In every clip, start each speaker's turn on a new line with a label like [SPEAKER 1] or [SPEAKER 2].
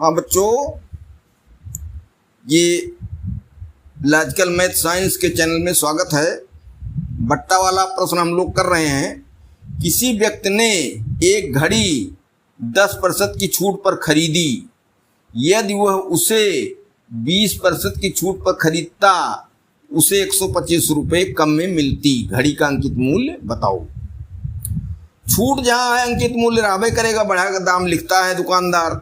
[SPEAKER 1] हाँ बच्चों, ये लॉजिकल मैथ साइंस के चैनल में स्वागत है। बट्टा वाला प्रश्न हम लोग कर रहे हैं। किसी व्यक्ति ने एक घड़ी 10% की छूट पर खरीदी। यदि वह उसे 20% की छूट पर खरीदता, उसे 125 रुपये कम में मिलती। घड़ी का अंकित मूल्य बताओ। छूट जहाँ है अंकित मूल्य रहबे करेगा, बढ़ा कर दाम लिखता है दुकानदार।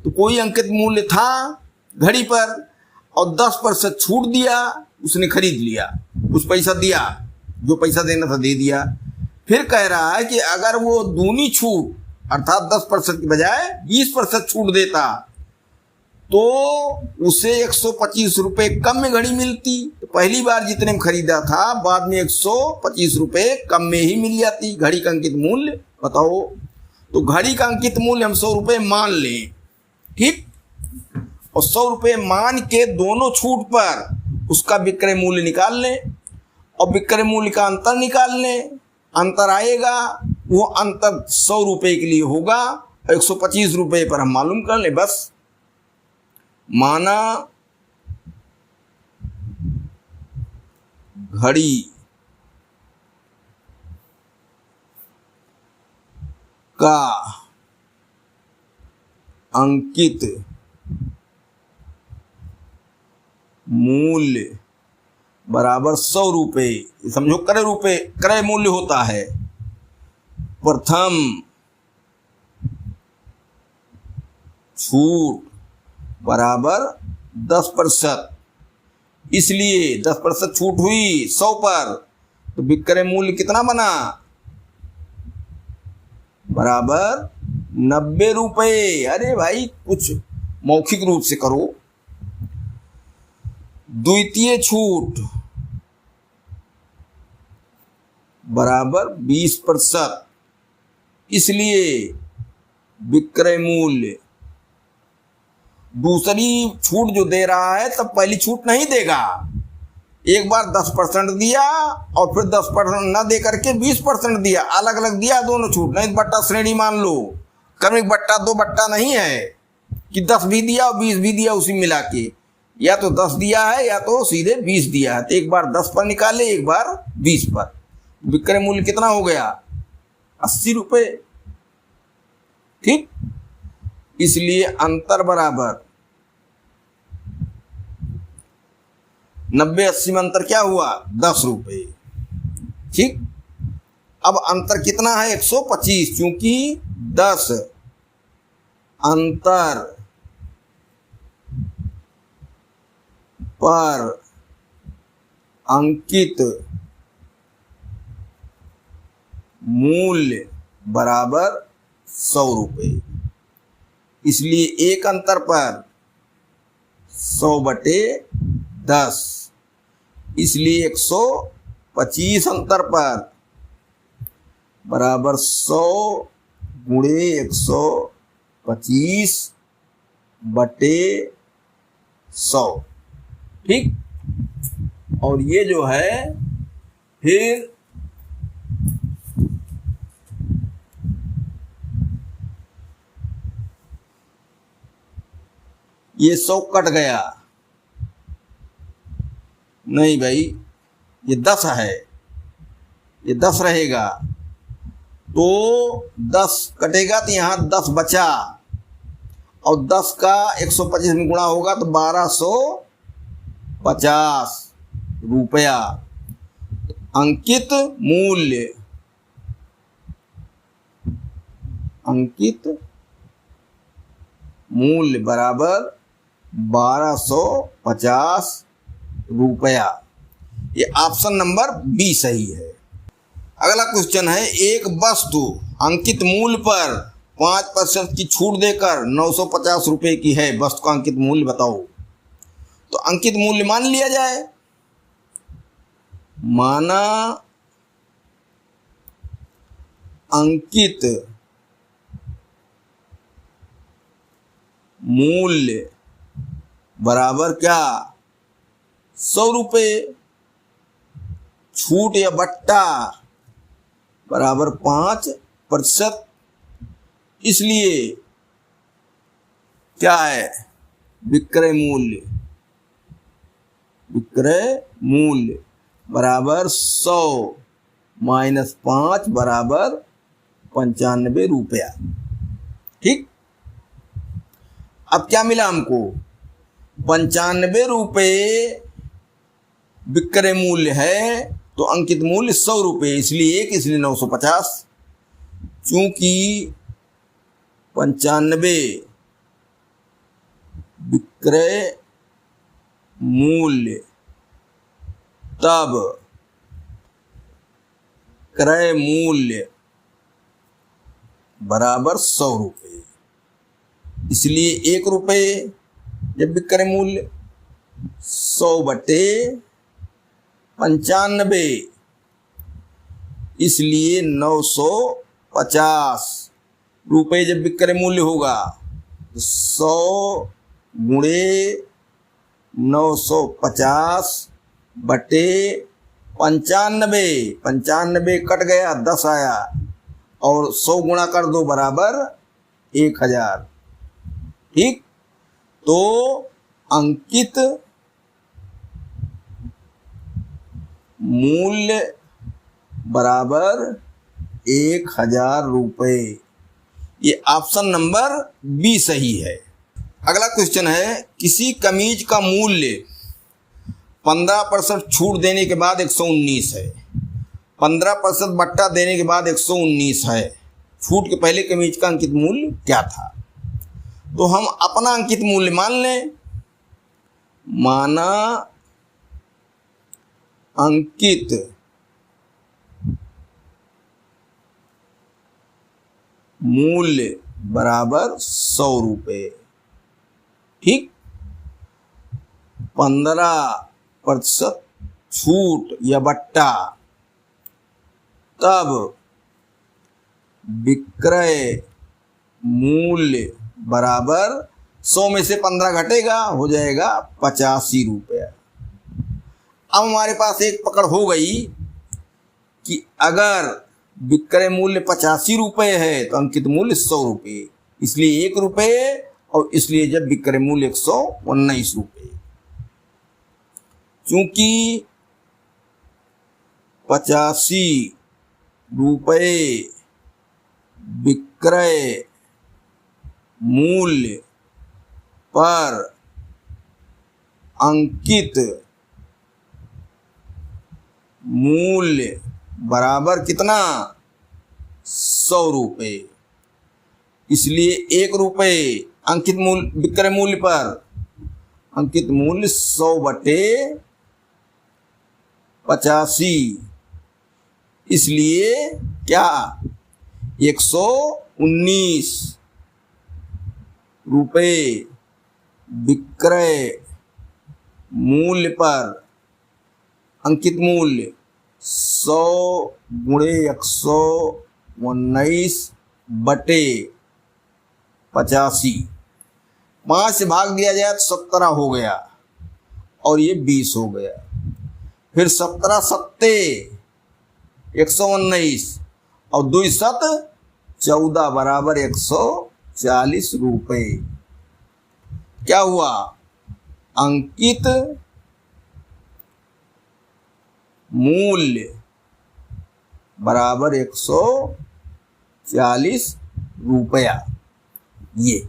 [SPEAKER 1] तो कोई अंकित मूल्य था घड़ी पर और 10% छूट दिया, उसने खरीद लिया, कुछ पैसा दिया, जो पैसा देना था दे दिया। फिर कह रहा है कि अगर वो दूनी छूट अर्थात 10% की बजाय 20% छूट देता तो उसे 125 रुपये कम में घड़ी मिलती। तो पहली बार जितने में खरीदा था, बाद में 125 रुपये कम में ही मिल जाती। घड़ी का अंकित मूल्य बताओ। तो घड़ी का अंकित मूल्य हम 100 रुपये मान लें, ठीक। और 100 रुपये मान के दोनों छूट पर उसका विक्रय मूल्य निकाल लें और विक्रय मूल्य का अंतर निकाल लें। अंतर आएगा, वो अंतर 100 रुपये के लिए होगा, 125 रुपये पर हम मालूम कर लें। बस माना घड़ी का अंकित मूल्य बराबर 100 रुपये। समझो क्रय रुपये क्रय मूल्य होता है। प्रथम छूट बराबर 10%, इसलिए 10% छूट हुई 100 पर, तो विक्रय मूल्य कितना बना? बराबर 90 रुपये। अरे भाई कुछ मौखिक रूप से करो। द्वितीय छूट बराबर 20%, इसलिए विक्रय मूल्य। दूसरी छूट जो दे रहा है तब पहली छूट नहीं देगा। एक बार 10% दिया और फिर 10% ना दे करके 20% दिया, अलग अलग दिया दोनों छूट। नहीं बट्टा श्रेणी मान लो, क्रमिक बट्टा दो बट्टा नहीं है कि 10 भी दिया और 20 भी दिया उसी मिला के। या तो 10 दिया है या तो सीधे 20 दिया है। तो एक बार 10 पर निकाले, एक बार 20 पर। विक्रय मूल्य कितना हो गया? 80 रुपये, ठीक। इसलिए अंतर बराबर 90-80 में अंतर क्या हुआ? 10 रुपये, ठीक। अब अंतर कितना है? 125, क्योंकि 10 अंतर पर अंकित मूल्य बराबर 100 रुपये। इसलिए एक अंतर पर 100/10, इसलिए 125 अंतर पर बराबर 100 गुणे 125/100, ठीक। और ये जो है फिर ये 100 कट गया, नहीं भाई ये 10 है, ये 10 रहेगा। तो 10 कटेगा तो यहाँ 10 बचा और 10 का 125 में गुणा होगा तो 1250 रुपया। अंकित मूल्य बराबर 1250 रुपया। ये ऑप्शन नंबर बी सही है। अगला क्वेश्चन है, एक वस्तु अंकित मूल्य पर 5% की छूट देकर 950 रुपये की है। वस्तु का अंकित मूल्य बताओ। तो अंकित मूल्य मान लिया जाए। माना अंकित मूल्य बराबर क्या? 100 रुपये। छूट या बट्टा बराबर 5%, इसलिए क्या है, विक्रय मूल्य। विक्रय मूल्य बराबर 100 माइनस 5 बराबर 95 रुपया। ठीक, अब क्या मिला हमको, 95 रुपये विक्रय मूल्य है तो अंकित मूल्य 100 रुपये, इसलिए 1 इसलिए 950। चूंकि 95 विक्रय मूल्य तब क्रय मूल्य बराबर 100 रुपये, इसलिए 1 रुपये जब विक्रय मूल्य 100 बटे 95, इसलिए 950 रुपये जब विक्रय मूल्य होगा तो 100 गुणे 950 बटे 95, 95 कट गया 10 आया और 100 गुणा कर दो बराबर 1000। ठीक, तो अंकित मूल्य बराबर 1000 रुपये। ये ऑप्शन नंबर बी सही है। अगला क्वेश्चन है, किसी कमीज का मूल्य 15% छूट देने के बाद 119 है, 15% बट्टा देने के बाद 119 है, छूट के पहले कमीज का अंकित मूल्य क्या था। तो हम अपना अंकित मूल्य मान लें, माना अंकित मूल्य बराबर 100 रुपये। ठीक, 15% छूट या बट्टा, तब विक्रय मूल्य बराबर 100 में से 15 घटेगा, हो जाएगा 85 रुपया। अब हमारे पास एक पकड़ हो गई कि अगर विक्रय मूल्य 85 रुपये है तो अंकित मूल्य 100 रुपये, इसलिए 1 रुपये, और इसलिए जब विक्रय मूल्य 119 रुपये। चूंकि 85 रुपये विक्रय मूल्य पर अंकित मूल्य बराबर कितना, 100 रुपये, इसलिए 1 रुपये अंकित मूल्य विक्रय मूल्य पर अंकित मूल्य 100 बटे 85, इसलिए क्या 119 रुपये विक्रय मूल्य पर अंकित मूल्य 100 गुणे 119 बटे 85, 5 से भाग दिया जाए तो 17 हो गया और ये 20 हो गया। फिर 17 सत्ते 119 और 2 सत 14 बराबर 140 रुपये। क्या हुआ, अंकित मूल्य बराबर 140 रुपया। ये